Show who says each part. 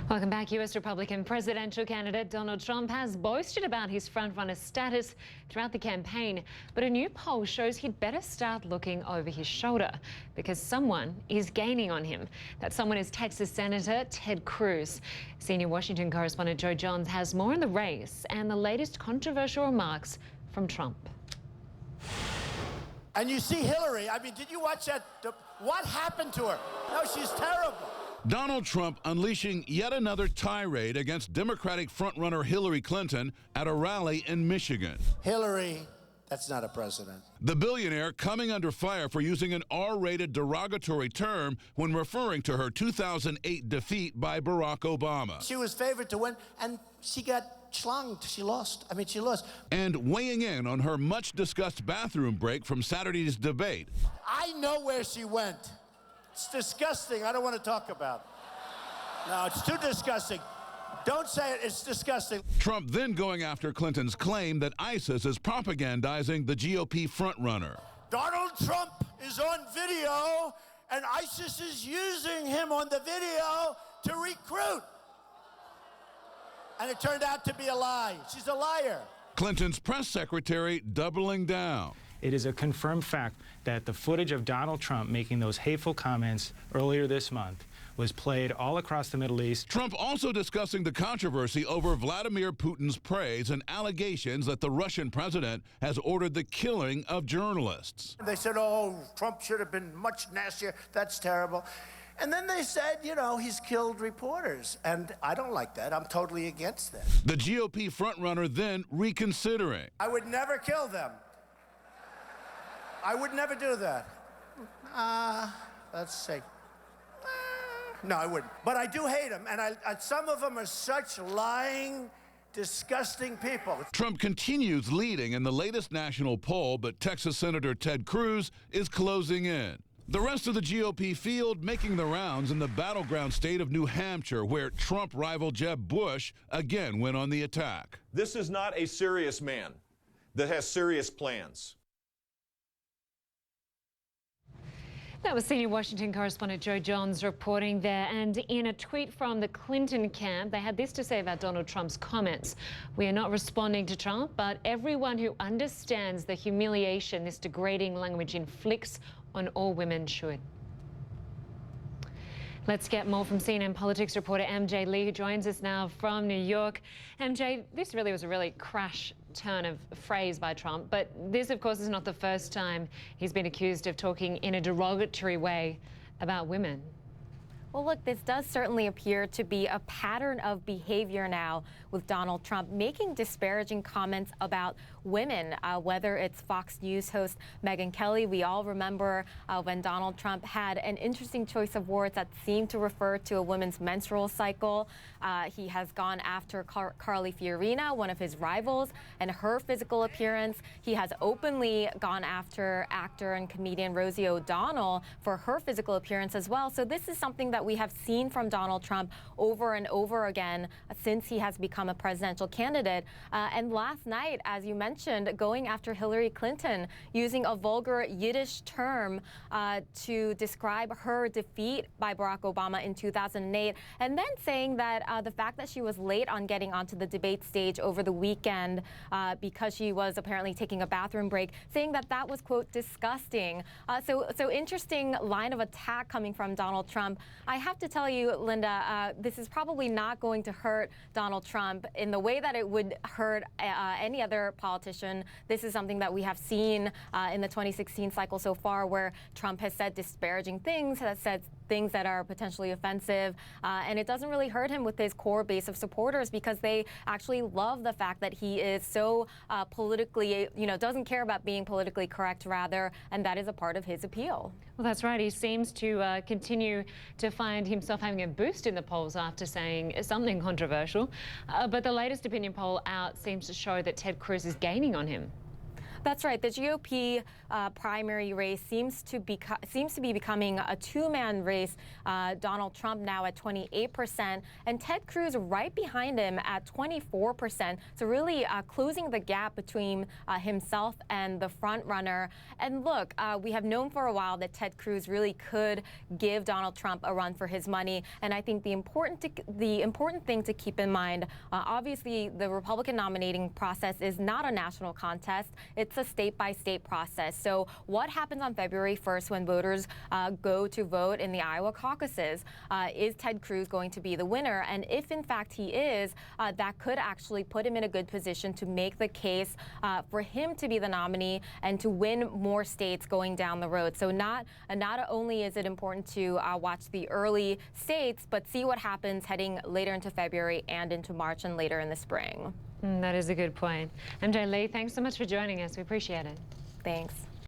Speaker 1: Welcome back. U.S. Republican presidential candidate Donald Trump has boasted about his frontrunner status throughout the campaign, but a new poll shows he'd better start looking over his shoulder because someone is gaining on him. That someone is Texas Senator Ted Cruz. Senior Washington correspondent Joe Johns has more on the race and the latest controversial remarks from Trump.
Speaker 2: And you see Hillary, I mean, did you watch that? What happened to her? No, she's terrible.
Speaker 3: Donald Trump unleashing yet another tirade against Democratic frontrunner Hillary Clinton at a rally in Michigan.
Speaker 2: Hillary, that's not a president.
Speaker 3: The billionaire coming under fire for using an R-rated derogatory term when referring to her 2008 defeat by Barack Obama.
Speaker 2: She was favored to win, and she got schlonged. She lost. I mean, she lost.
Speaker 3: And weighing in on her much-discussed bathroom break from Saturday's debate.
Speaker 2: I know where she went. It's disgusting. I don't want to talk about it. No, it's too disgusting. Don't say it. It's disgusting.
Speaker 3: Trump then going after Clinton's claim that ISIS is propagandizing the GOP frontrunner.
Speaker 2: Donald Trump is on video, and ISIS is using him on the video to recruit. And it turned out to be a lie. She's a liar.
Speaker 3: Clinton's press secretary doubling down.
Speaker 4: It is a confirmed fact that the footage of Donald Trump making those hateful comments earlier this month was played all across the Middle East.
Speaker 3: Trump also discussing the controversy over Vladimir Putin's praise and allegations that the Russian president has ordered the killing of journalists.
Speaker 2: They said, oh, Trump should have been much nastier. That's terrible. And then they said, you know, he's killed reporters. And I don't like that. I'm totally against that.
Speaker 3: The GOP frontrunner then reconsidering.
Speaker 2: I would never kill them. I would never do that. Let's see. No, I wouldn't. But I do hate them, and some of them are such lying, disgusting people.
Speaker 3: Trump continues leading in the latest national poll, but Texas Senator Ted Cruz is closing in. The rest of the GOP field making the rounds in the battleground state of New Hampshire, where Trump rival Jeb Bush again went on the attack.
Speaker 5: This is not a serious man that has serious plans.
Speaker 1: That was senior Washington correspondent Joe Johns reporting there. And in a tweet from the Clinton camp, they had this to say about Donald Trump's comments. We are not responding to Trump, but everyone who understands the humiliation this degrading language inflicts on all women should. Let's get more from CNN politics reporter MJ Lee, who joins us now from New York. MJ, this really was a really crash turn of phrase by Trump, but this, of course, is not the first time he's been accused of talking in a derogatory way about women.
Speaker 6: Well, look, this does certainly appear to be a pattern of behavior now with Donald Trump making disparaging comments about women, whether it's Fox News host Megyn Kelly. We all remember when Donald Trump had an interesting choice of words that seemed to refer to a woman's menstrual cycle. He has gone after Carly Fiorina, one of his rivals, and her physical appearance. He has openly gone after actor and comedian Rosie O'Donnell for her physical appearance as well. So this is something that we have seen from Donald Trump over and over again since he has become a presidential candidate. And last night, as you mentioned, going after Hillary Clinton, using a vulgar Yiddish term to describe her defeat by Barack Obama in 2008, and then saying that the fact that she was late on getting onto the debate stage over the weekend because she was apparently taking a bathroom break, saying that that was, quote, disgusting. So interesting line of attack coming from Donald Trump. I have to tell you, Linda, this is probably not going to hurt Donald Trump in the way that it would hurt any other politician. This is something that we have seen in the 2016 cycle so far, where Trump has said disparaging things, has said things that are potentially offensive, and it doesn't really hurt him with his core base of supporters because they actually love the fact that he is so politically, doesn't care about being politically correct, rather, and that is a part of his appeal.
Speaker 1: Well, that's right. He seems to continue to find himself having a boost in the polls after saying something controversial. But the latest opinion poll out seems to show that Ted Cruz is gaining on him.
Speaker 6: That's right. The GOP primary race seems to be becoming a two-man race. Donald Trump now at 28%, and Ted Cruz right behind him at 24%. So really closing the gap between himself and the front runner. And look, we have known for a while that Ted Cruz really could give Donald Trump a run for his money. And I think the important thing to keep in mind, obviously, the Republican nominating process is not a national contest. It's a state-by-state process. So what happens on February 1st when voters go to vote in the Iowa caucuses? Is Ted Cruz going to be the winner? And if, in fact, he is, that could actually put him in a good position to make the case for him to be the nominee and to win more states going down the road. So not only is it important to watch the early states, but see what happens heading later into February and into March and later in the spring.
Speaker 1: That is a good point. MJ Lee, thanks so much for joining us. We appreciate it.
Speaker 6: Thanks.